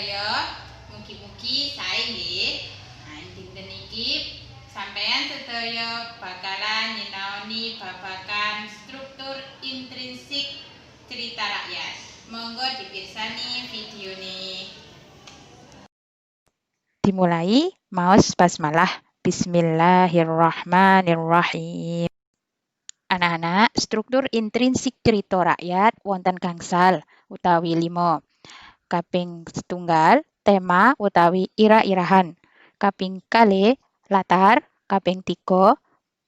sedaya, mugi-mugi sae nggih. Nah, dinten iki sampeyan sedaya bakalan nyinaoni babagan struktur intrinsik cerita rakyat. Monggo dipirsani videone. Dimulai maos basmalah. Bismillahirrahmanirrahim. Anak-anak, struktur intrinsik cerita rakyat wonten gangsal utawi 5. Kaping setunggal tema utawi ira-irahan. Kaping kalih latar, kaping 3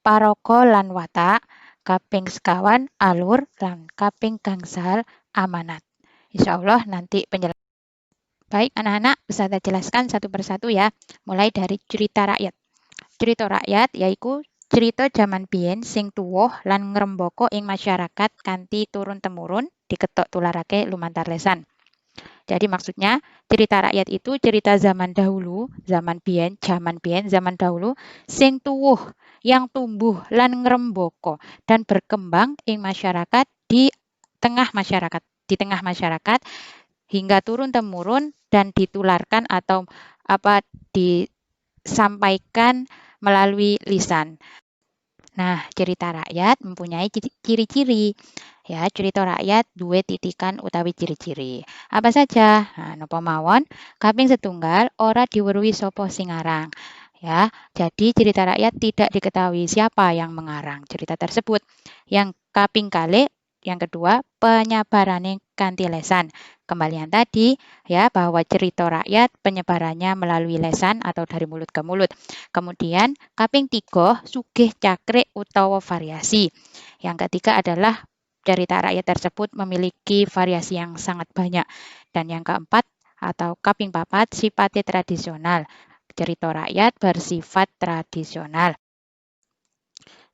paraga lan watak, kaping sekawan alur lan kaping gangsal amanat. Insyaallah nanti penjelasan. Baik anak-anak, bisa saya jelaskan satu persatu ya. Mulai dari cerita rakyat. Cerita rakyat yaiku cerita jaman biyen sing tuwuh lan ngrembaka ing masyarakat kanthi turun-temurun diketok tularake lumantar lesan. Jadi maksudnya cerita rakyat itu cerita zaman dahulu, zaman biyen, zaman dahulu sing tuwuh, yang tumbuh lan ngrembaka dan berkembang ing masyarakat di tengah masyarakat hingga turun-temurun dan ditularkan atau disampaikan melalui lisan. Nah, cerita rakyat mempunyai ciri-ciri. Ya, cerita rakyat duwe titikan utawi ciri-ciri. Apa saja? Nah, napa mawon? Kaping setunggal ora diweruhi sapa sing ngarang. Ya, jadi cerita rakyat tidak diketahui siapa yang mengarang cerita tersebut. Yang kaping kalih, yang kedua, penyebarannya kanthi lesan. Kembalian tadi ya bahwa cerita rakyat penyebarannya melalui lesan atau dari mulut ke mulut. Kemudian kaping 3 sugih cakrik utawa variasi. Yang ketiga adalah cerita rakyat tersebut memiliki variasi yang sangat banyak. Dan yang keempat atau kaping 4 sifatnya tradisional. Cerita rakyat bersifat tradisional.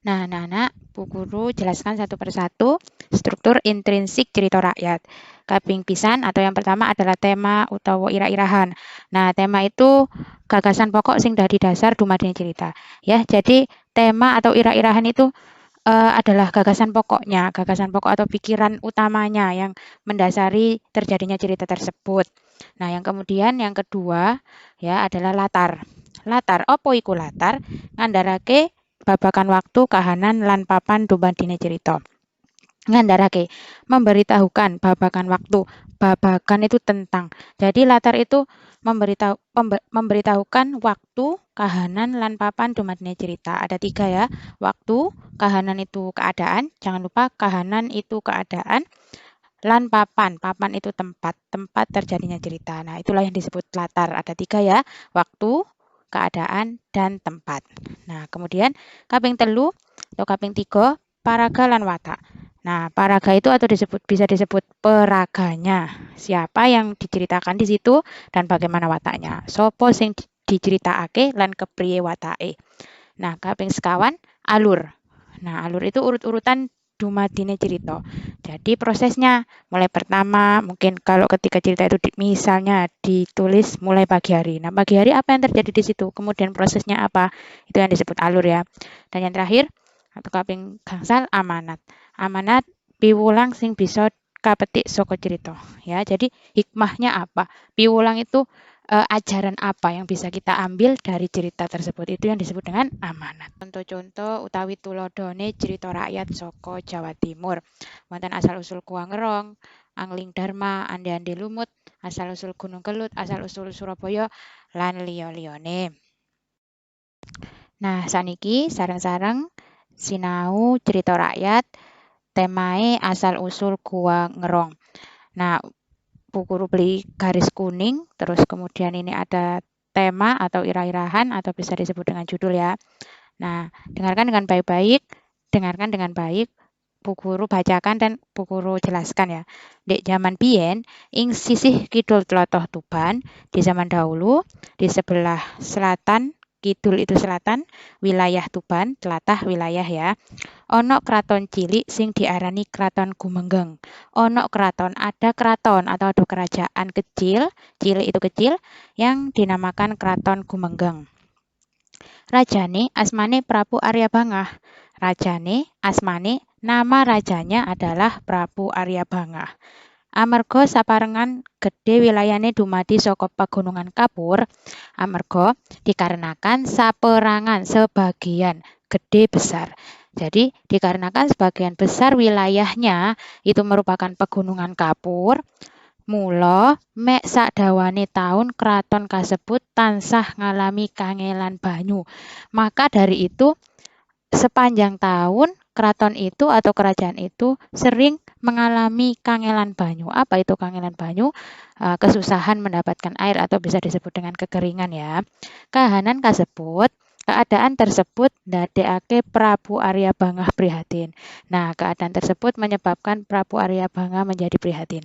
Nah, anak-anak, Bu Guru jelaskan satu persatu struktur intrinsik cerita rakyat. Kaping pisan atau yang pertama adalah tema utawa ira-irahan. Nah, tema itu gagasan pokok sing dadi dasar dumadine cerita. Ya, jadi tema atau ira-irahan itu adalah gagasan pokok atau pikiran utamanya yang mendasari terjadinya cerita tersebut. Nah, yang kemudian yang kedua ya adalah latar. Latar, apa iku latar? Ngandharake babagan waktu, kahanan lan papan dumadine cerita. Ngandharake memberitahukan babagan waktu. Babagan itu tentang. Jadi latar itu memberitahukan waktu, kahanan lan papan dumadine cerita. Ada 3 ya. Waktu, kahanan itu keadaan, jangan lupa kahanan itu keadaan, lan papan. Papan itu tempat terjadinya cerita. Nah, itulah yang disebut latar. Ada 3 ya. Waktu, keadaan, dan tempat. Nah, kemudian kaping 3 atau kaping 3 paraga lan watak. Nah, paraga itu atau bisa disebut peraganya. Siapa yang diceritakan di situ dan bagaimana wataknya. Sopo sing diceritakake lan kepriye watake. Nah, kaping sekawan alur. Nah, alur itu urut-urutan dumadine cerita. Jadi prosesnya mulai pertama mungkin kalau ketika cerita itu misalnya ditulis mulai pagi hari. Nah, pagi hari apa yang terjadi di situ? Kemudian prosesnya apa? Itu yang disebut alur ya. Dan yang terakhir atau kaping gangsal amanat. Amanat piwulang sing bisa kapetik saka cerita ya. Jadi hikmahnya apa? Piwulang itu ajaran apa yang bisa kita ambil dari cerita tersebut, itu yang disebut dengan amanat. Contoh-contoh utawi tulodone cerita rakyat saka Jawa Timur. Wonten asal-usul Kuah Ngerong, Angling Dharma, Ande-ande Lumut, asal-usul Gunung Kelut, asal-usul Surabaya, lan liya-liyane. Nah, saniki sareng-sareng sinau cerita rakyat temae asal-usul Gua Ngerong. Nah, Bu Guru beli garis kuning, terus kemudian ini ada tema atau irah-irahan atau bisa disebut dengan judul ya. Nah, dengarkan dengan baik-baik, Bu Guru bacakan dan Bu Guru jelaskan ya. Di zaman biyen, ing sisih kidul tlatah Tuban, di zaman dahulu, di sebelah selatan, kidul itu selatan, wilayah Tuban, tlatah wilayah ya. Ono kraton cilik sing diarani Kraton Gumenggeng. Ono kraton, ada kraton atau ada kerajaan kecil, cilik itu kecil, yang dinamakan Kraton Gumenggeng. Rajane asmane Prabu Aryabangah. Nama rajanya adalah Prabu Aryabangah. Amarga saperangan gedhe wilayane dumadi saka pegunungan kapur, amarga dikarenakan saperangan sebagian gede besar. Jadi dikarenakan sebagian besar wilayahnya itu merupakan pegunungan kapur, mula mek sadawane taun kraton kasebut tansah ngalami kangelan banyu. Maka dari itu sepanjang tahun keraton itu atau kerajaan itu sering mengalami kangelan banyu. Apa itu kangelan banyu? Kesusahan mendapatkan air atau bisa disebut dengan kekeringan ya. Kahanan kasebut, keadaan tersebut ndadekake Prabu Arya Bangah prihatin. Nah, keadaan tersebut menyebabkan Prabu Arya Bangah menjadi prihatin.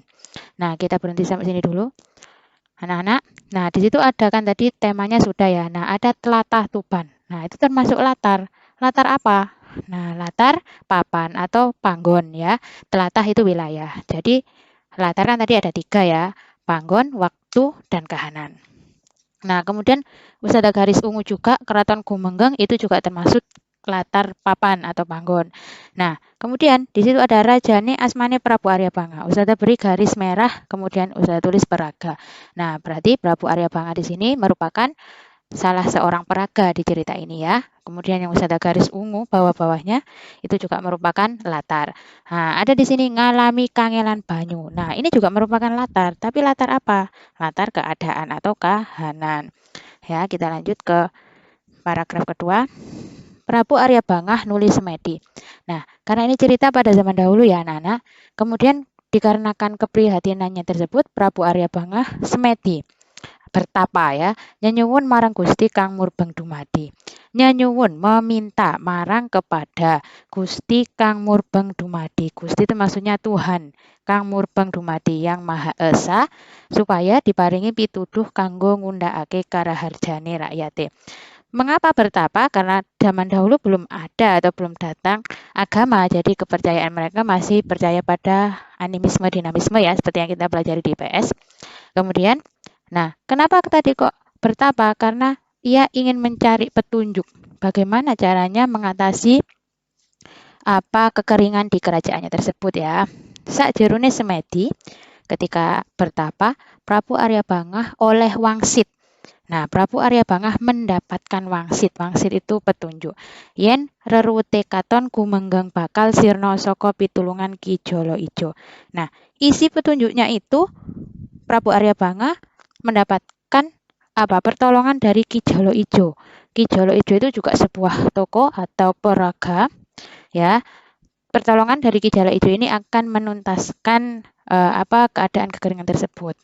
Nah, kita berhenti sampai sini dulu. Anak-anak, nah di situ ada kan tadi temanya sudah ya. Nah, ada telatah Tuban. Nah, itu termasuk latar. Latar apa? Nah, latar papan atau panggon ya. Telatah itu wilayah. Jadi, latar kan tadi ada 3 ya. Panggon, waktu, dan kahanan. Nah, kemudian wis ada garis ungu juga, Keraton Gumenggeng itu juga termasuk latar papan atau panggon. Nah, kemudian di situ ada rajane asmane Prabu Arya Bangah. Usada beri garis merah, kemudian usada tulis peraga. Nah, berarti Prabu Arya Bangah di sini merupakan salah seorang peraga di cerita ini ya. Kemudian yang usada garis ungu bawah-bawahnya itu juga merupakan latar. Nah, ada di sini ngalami kangelan banyu. Nah, ini juga merupakan latar, tapi latar apa? Latar keadaan atau kahanan. Ya, kita lanjut ke paragraf kedua. Prabu Arya Bangah nulis semedi. Nah, karena ini cerita pada zaman dahulu ya anak-anak. Kemudian dikarenakan keprihatinannya tersebut, Prabu Arya Bangah semedi. Bertapa ya, nyanyuwun marang Gusti Kang Murbeng dumadi. Nyanyuwun meminta marang kepada Gusti Kang Murbeng dumadi. Gusti itu maksudnya Tuhan, Kang Murbeng dumadi yang Maha Esa, supaya diparingi pituduh kanggo ngundhakake karaharjane rakyate. Mengapa bertapa? Karena zaman dahulu belum ada atau belum datang agama, jadi kepercayaan mereka masih percaya pada animisme dinamisme ya, seperti yang kita pelajari di IPS. Kemudian, nah, kenapa tadi kok bertapa? Karena ia ingin mencari petunjuk bagaimana caranya mengatasi kekeringan di kerajaannya tersebut ya. Sakjerone semedi, ketika bertapa, Prabu Arya Bangah oleh wangsit. Nah, Prabu Arya Bangah mendapatkan wangsit. Wangsit itu petunjuk. Yen reruwete katon Gumenggeng bakal sirna saka pitulungan Ki Jala Ijo. Nah, isi petunjuknya itu Prabu Arya Bangah mendapatkan pertolongan dari Ki Jala Ijo. Ki Jala Ijo itu juga sebuah tokoh atau peraga ya. Pertolongan dari Ki Jala Ijo ini akan menuntaskan keadaan kekeringan tersebut.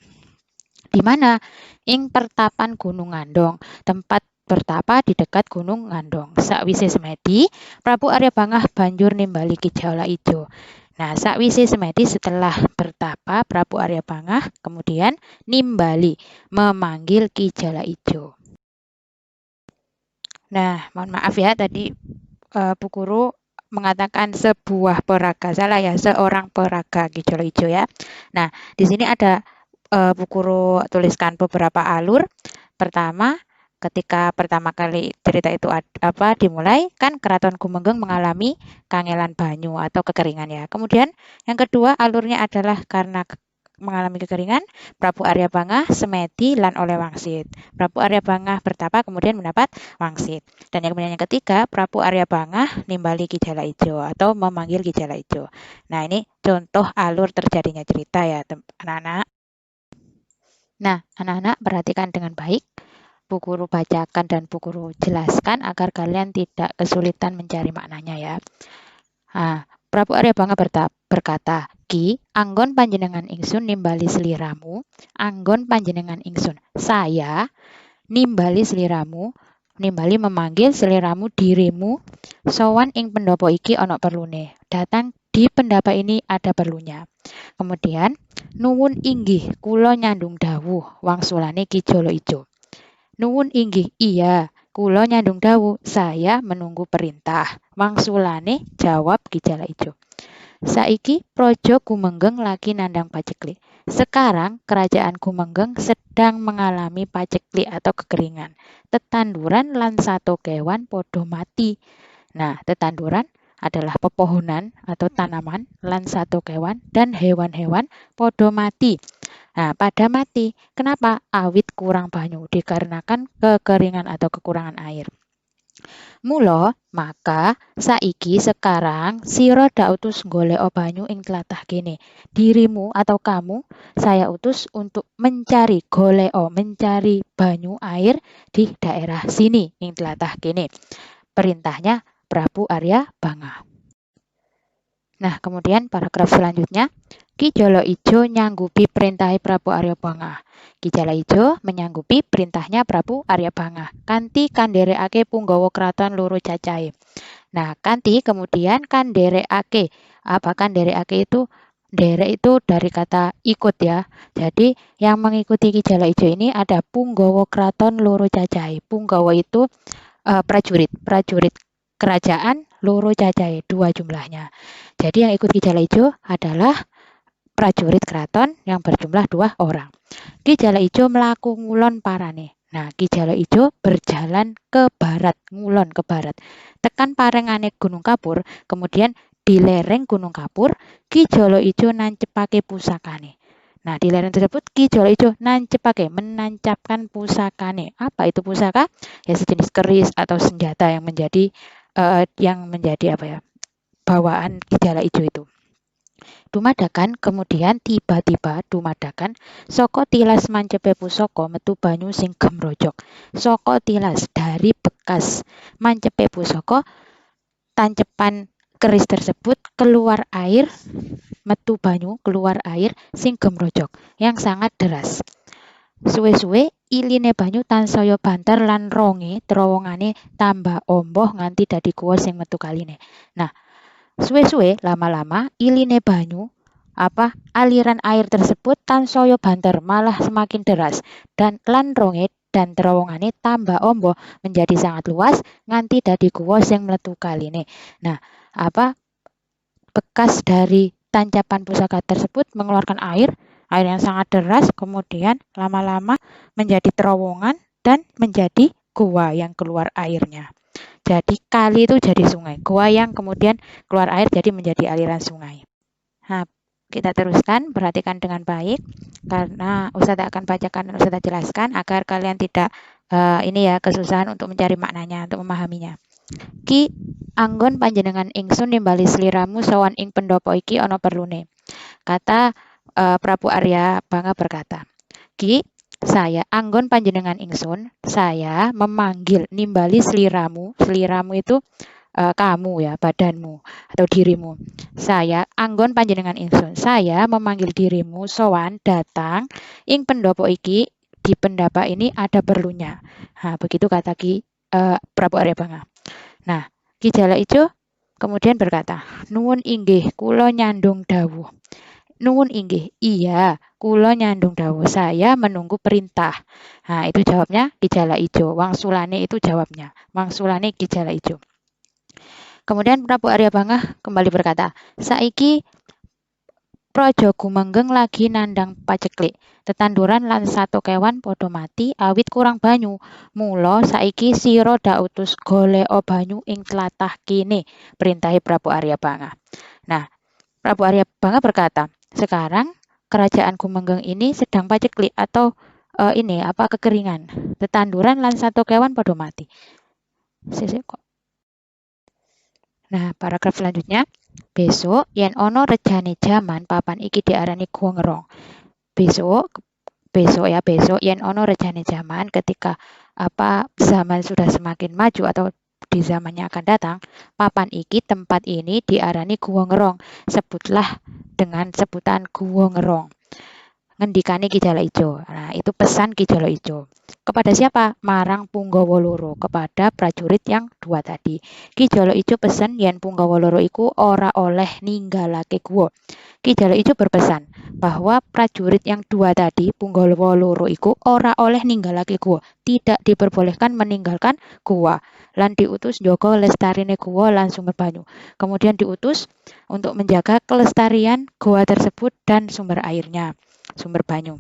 Di mana? Ing pertapan Gunung Ngandong, tempat bertapa di dekat Gunung Ngandong. Sakwise semedi, Prabu Arya Bangah banjur nimbali Ki Jala Ijo. Nah, sakwise semedi setelah bertapa, Prabu Arya Bangah kemudian nimbali, memanggil Ki Jala Ijo. Nah, mohon maaf ya tadi Bu Guru mengatakan sebuah peraga, salah ya, seorang peraga Ki Jala Ijo ya. Nah, di sini ada Bu Guru tuliskan beberapa alur. Pertama, ketika pertama kali cerita itu dimulai, kan Keraton Gumenggeng mengalami kangelan banyu atau kekeringan ya. Kemudian yang kedua alurnya adalah karena mengalami kekeringan, Prabu Arya Bangah semedi lan oleh wangsit. Prabu Arya Bangah bertapa kemudian mendapat wangsit. Dan yang ketiga, Prabu Arya Bangah nimbali Ki Jala Ijo atau memanggil Ki Jala Ijo. Nah, ini contoh alur terjadinya cerita ya, anak-anak. Nah, anak-anak perhatikan dengan baik. Bu Guru bacakan dan Bu Guru jelaskan agar kalian tidak kesulitan mencari maknanya ya. Nah, Prabu Arya Bangah berkata, Ki, anggon panjenengan ingsun nimbali sliramu, anggon panjenengan ingsun. Saya nimbali sliramu, nimbali memanggil sliramu dirimu, sowan ing pendopo iki ana perlune. Datang di pendapa ini ada perlunya. Kemudian nuwun inggih kula nyandung dawuh wangsulane Ki Jala Ijo. Nuwun inggih, iya, kula nyandung dawuh, saya menunggu perintah. Wangsulane jawab Ki Jala Ijo. Saiki Praja Gumenggeng lagi nandang paceklik. Sekarang kerajaan Gumenggeng sedang mengalami paceklik atau kekeringan. Tetanduran lan sato kewan podo mati. Nah, tetanduran adalah pepohonan atau tanaman, lan sato kewan dan hewan-hewan podo mati. Nah, pada mati, kenapa? Awit kurang banyu, dikarenakan kekeringan atau kekurangan air. Mula, maka saiki sekarang sira dak utus golek banyu ing tlatah kene. Dirimu atau kamu saya utus untuk mencari mencari banyu air di daerah sini ing tlatah kene. Perintahnya Prabu Arya Banga. Nah, kemudian paragraf selanjutnya, Ki Jolo Ijo nyanggupi perintah Prabu Arya Banga. Ki Jolo Ijo menyanggupi perintahnya Prabu Arya Banga. Kanthi kandherekake punggawa kraton loro cacahe. Nah, kanthi kemudian kandherekake. Apa kandherekake itu? Derek itu dari kata ikut ya. Jadi yang mengikuti Ki Jolo Ijo ini ada punggawa kraton loro cacahe. Punggawa itu prajurit kerajaan loro cacahe, 2 jumlahnya. Jadi yang ikut Ki Jolo Ijo adalah prajurit keraton yang berjumlah 2 orang. Ki Jolo Ijo mlaku ngulon parane. Nah, Ki Jolo Ijo berjalan ke barat, ngulon ke barat. Tekan parengane Gunung Kapur, kemudian di lereng Gunung Kapur, Ki Jolo Ijo nancepake pusakane. Nah, di lereng tersebut Ki Jolo Ijo menancapkan pusakane. Apa itu pusaka? Ya sejenis keris atau senjata yang menjadi bawaan Ki Jolo Ijo itu. Dumadakan kemudian tiba-tiba saka tilas mancepe pusaka metu banyu sing gemrojok. Saka tilas dari bekas mancepe pusaka tancepan keris tersebut keluar air sing gemrojok yang sangat deras. Suwe-suwe iline banyu tansaya banter lan ronge terowongane tambah omboh nganti dadi guwa sing metu kaline. Nah, suwe-suwe lama-lama iline banyu aliran air tersebut tansaya banter malah semakin deras dan lan ronge dan terowongane tambah omboh menjadi sangat luas nganti dadi guwa sing mlebu kaline. Nah, bekas dari tancapan pusaka tersebut mengeluarkan air yang sangat deras, kemudian lama-lama menjadi terowongan dan menjadi gua yang keluar airnya. Jadi kali itu jadi sungai, gua yang kemudian keluar air jadi menjadi aliran sungai. Nah, kita teruskan, perhatikan dengan baik karena Ustazah akan bacakan dan Ustazah jelaskan agar kalian tidak kesusahan untuk mencari maknanya, untuk memahaminya. Ki anggon panjenengan ingsun nimbali sliramu sowan ing pendopo iki ana perlune. Kata Prabu Arya Banga berkata, Ki, saya anggon panjenengan ingsun, saya memanggil nimbali sliramu. Sliramu itu kamu ya, badanmu atau dirimu. Saya anggon panjenengan ingsun, saya memanggil dirimu sowan datang ing pendopo iki, di pendapa ini ada perlunya. Nah, begitu kata Ki Prabu Arya Banga. Nah, Ki Jolo Ijo kemudian berkata, nuwun inggih kula nyandung dawuh. Nuwun inggih, iya, kula nyandung dawuh, saya menunggu perintah. Nah, itu jawabnya Ki Jolo Ijo. Wangsulane itu jawabnya. Wangsulane Ki Jolo Ijo. Kemudian Prabu Arya Banga kembali berkata, saiki Praja Gumenggeng lagi nandang paceklik. Tetanduran lan sato kewan podo mati awit kurang banyu. Mula saiki sira dak utus golek banyu ing tlatah kene, perintahe Prabu Arya Banga. Nah, Prabu Arya Banga berkata, sekarang kerajaan Gumenggeng ini sedang paceklik atau kekeringan. Tetanduran lan sato kewan podo mati. Nah, paragraf selanjutnya. Besok yen ono rejane jaman papan iki diarani Guwa Ngerong. Besok yen ono rejane jaman ketika zaman sudah semakin maju atau di zamannya akan datang, papan iki tempat ini diarani Guwa Ngerong. Sebutlah dengan sebutan Guwa Ngerong. Ngendikane Ki Jolo Ijo. Nah, itu pesan Ki Jolo Ijo. Kepada siapa? Marang Punggawa loro, kepada prajurit yang 2 tadi. Ki Jolo Ijo pesen yen Punggawa loro iku ora oleh ninggalake guwa. Ki Jolo Ijo berpesan bahwa prajurit yang 2 tadi, Punggawa loro iku ora oleh ninggalake guwa, tidak diperbolehkan meninggalkan guwa. Lan diutus njaga lestarine guwa lan sumber banyu. Kemudian diutus untuk menjaga kelestarian guwa tersebut dan sumber airnya, sumber banyu.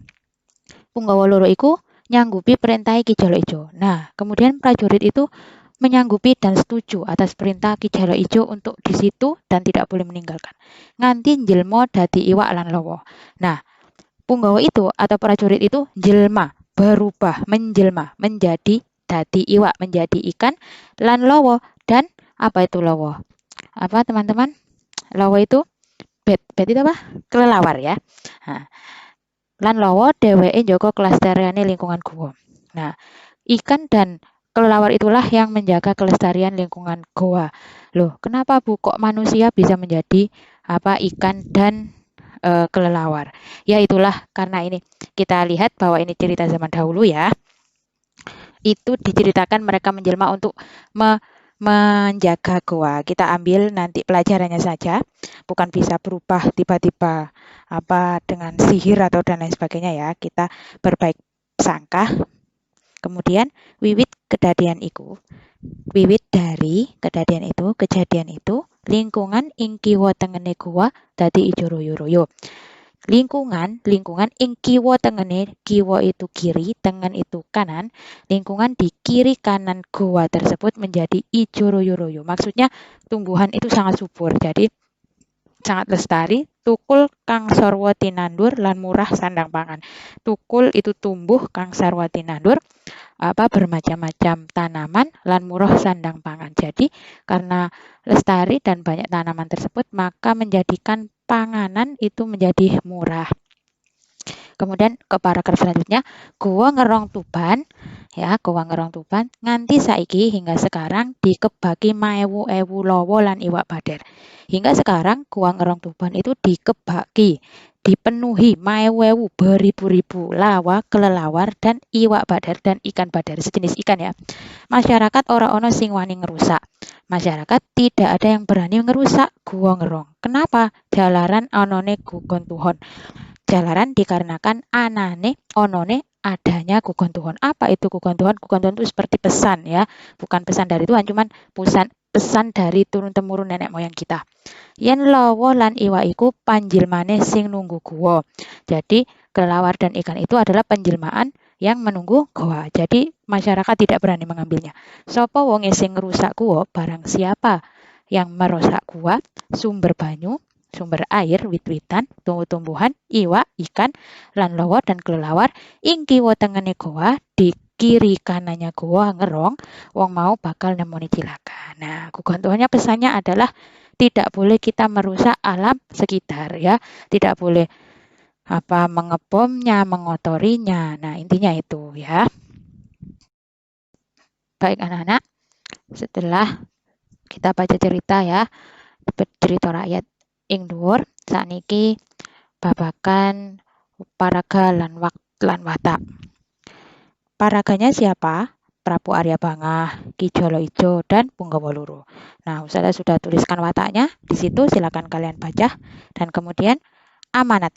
Punggawa loro iku nyanggupi perintah Ki Jolo Ijo. Nah, kemudian prajurit itu menyanggupi dan setuju atas perintah Ki Jalo Ijo untuk di situ dan tidak boleh meninggalkan. Nganti jelma dadi iwak lan lawa. Nah, punggawa itu atau prajurit itu jelma, berubah, menjelma, menjadi dadi iwak, menjadi ikan lan lawa. Dan apa itu lawa? Apa teman-teman? Lawa itu bet itu apa? Kelelawar ya. Nah, lan lawa dheweke njaga kelestariane lingkungan goa. Nah, ikan dan kelelawar itulah yang menjaga kelestarian lingkungan goa. Loh, kenapa Bu kok manusia bisa menjadi apa ikan dan kelelawar? Ya itulah karena ini kita lihat bahwa ini cerita zaman dahulu ya. Itu diceritakan mereka menjelma untuk menjaga goa. Kita ambil nanti pelajarannya saja, bukan bisa berubah tiba-tiba apa dengan sihir atau dan lain sebagainya ya. Kita berbaik sangka. Kemudian wiwit kedadian dari kejadian itu lingkungan ing kiwa tengene goa dadi ijo royo-royo. Lingkungan ing kiwa tengene, kiwa itu kiri, tengen itu kanan. Lingkungan di kiri kanan goa tersebut menjadi ijo royo-royo. Maksudnya tumbuhan itu sangat subur. Jadi sangat lestari, tukul kang sarwa tinandur lan murah sandang pangan. Tukul itu tumbuh kang sarwa tinandur bermacam-macam tanaman lan murah sandang pangan. Jadi karena lestari dan banyak tanaman tersebut maka menjadikan panganan itu menjadi murah. Kemudian ke paragraf selanjutnya, Goa Ngerong Tuban nganti saiki hingga sekarang dikebaki maewu-ewu lawa lan iwak bader. Hingga sekarang Goa Ngerong Tuban itu dikebaki, dipenuhi maewu-ewu beribu-ribu lawa, kelelawar dan iwak bader dan ikan bader sejenis ikan ya. Masyarakat ora ono sing wani ngerusak. Masyarakat tidak ada yang berani ngerusak Goa Ngerong. Kenapa? Jalaran onone gugon tuhon. Jalaran dikarenakan onone adanya gugon Tuhan. Apa itu gugon Tuhan? Gugon Tuhan itu seperti pesan ya, bukan pesan dari Tuhan, cuman pesan dari turun-temurun nenek moyang kita. Yen lawa lan iwak iku panjilmane sing nunggu goa. Jadi kelelawar dan ikan itu adalah penjelmaan yang menunggu goa. Jadi masyarakat tidak berani mengambilnya. Sapa wonge sing ngrusak goa? Barang siapa yang merusak goa, sumber banyu, sumber air, wit-witan, tumbuh-tumbuhan, iwak, ikan, lan lawa dan kelelawar, ing kiwa tengene goa, di kiri kanannya goa ngerong, wong mau bakal nemoni cilaka. Nah, gugontuannya pesannya adalah tidak boleh kita merusak alam sekitar ya, tidak boleh mengebomnya, mengotorinya. Nah, intinya itu ya. Baik anak-anak, setelah kita baca cerita ya, cerita rakyat ing dhuwur sakniki babakan paraga lan watak. Paraganya siapa? Prabu Arya Bangah, Ki Jolo Ijo dan Punggawa Loro. Nah, saya sudah tuliskan wataknya di situ, silakan kalian baca. Dan kemudian amanat.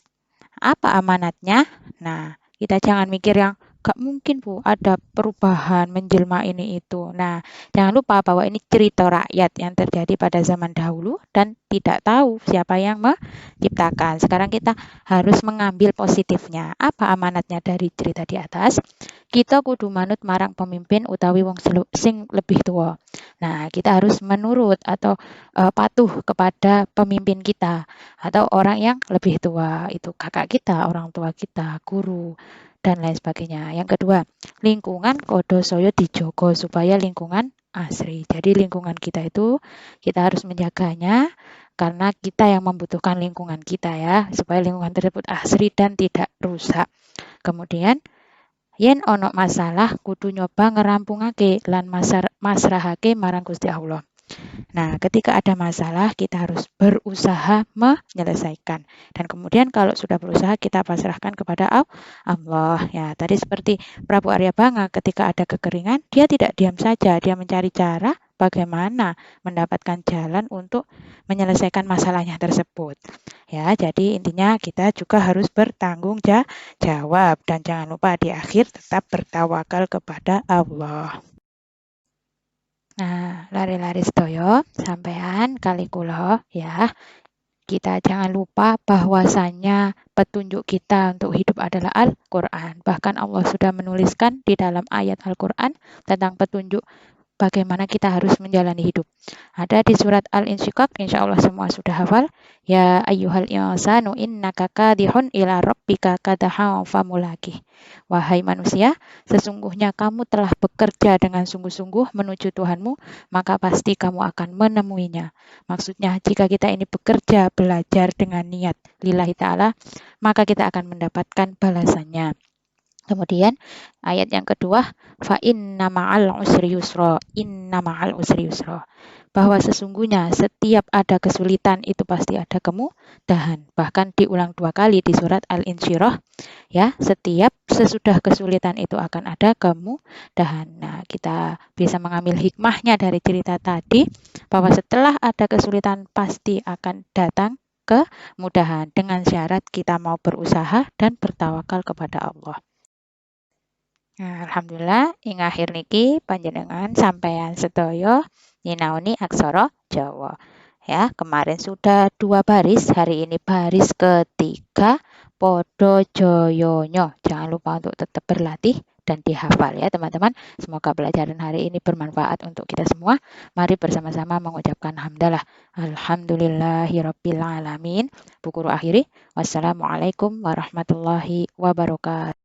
Apa amanatnya? Nah, kita jangan mikir yang gak mungkin Bu ada perubahan menjelma ini itu. Nah, jangan lupa bahwa ini cerita rakyat yang terjadi pada zaman dahulu dan tidak tahu siapa yang menciptakan. Sekarang kita harus mengambil positifnya. Apa amanatnya dari cerita di atas? Kita kudu manut marang pemimpin utawi wong sing lebih tua. Nah, kita harus menurut atau patuh kepada pemimpin kita atau orang yang lebih tua. Itu kakak kita, orang tua kita, guru dan lain sebagainya. Yang kedua, lingkungan kodo soyo dijogo supaya lingkungan asri. Jadi lingkungan kita itu kita harus menjaganya karena kita yang membutuhkan lingkungan kita ya, supaya lingkungan tersebut asri dan tidak rusak. Kemudian yen ono masalah kudu nyoba ngerampungake lan masrahake marang Gusti Allah. Nah, ketika ada masalah, kita harus berusaha menyelesaikan. Dan kemudian kalau sudah berusaha, kita pasrahkan kepada Allah. Ya, tadi seperti Prabu Arya Bangah, ketika ada kekeringan, dia tidak diam saja. Dia mencari cara bagaimana mendapatkan jalan untuk menyelesaikan masalahnya tersebut. Ya, jadi intinya kita juga harus bertanggung jawab. Dan jangan lupa di akhir tetap bertawakal kepada Allah. Nah, lari-lari sedaya sampean kali kula ya. Kita jangan lupa bahwasannya petunjuk kita untuk hidup adalah Al-Qur'an. Bahkan Allah sudah menuliskan di dalam ayat Al-Qur'an tentang petunjuk bagaimana kita harus menjalani hidup. Ada di surat Al-Insyiqaq, insya Allah semua sudah hafal. Ya ayyuhal insanu innaka kadihun ila rabbika kadahan famulakih. Wahai manusia, sesungguhnya kamu telah bekerja dengan sungguh-sungguh menuju Tuhanmu, maka pasti kamu akan menemuinya. Maksudnya, jika kita ini bekerja, belajar dengan niat lillahi ta'ala, maka kita akan mendapatkan balasannya. Kemudian ayat yang kedua, fa inna ma'al usri yusra, inna ma'al usri yusra. Bahwa sesungguhnya setiap ada kesulitan itu pasti ada kemudahan. Bahkan diulang 2 kali di surat Al-Insyirah, ya, setiap sesudah kesulitan itu akan ada kemudahan. Nah, kita bisa mengambil hikmahnya dari cerita tadi bahwa setelah ada kesulitan pasti akan datang kemudahan dengan syarat kita mau berusaha dan bertawakal kepada Allah. Nah, alhamdulillah ing akhir niki panjenengan sampeyan sedaya nyinaoni aksara Jawa. Ya, kemarin sudah 2 baris, hari ini baris ketiga podo joyonyo. Jangan lupa untuk tetap berlatih dan dihafal ya teman-teman. Semoga pelajaran hari ini bermanfaat untuk kita semua. Mari bersama-sama mengucapkan hamdalah. Alhamdulillahirabbil alamin. Bu Guru akhiri. Wassalamualaikum warahmatullahi wabarakatuh.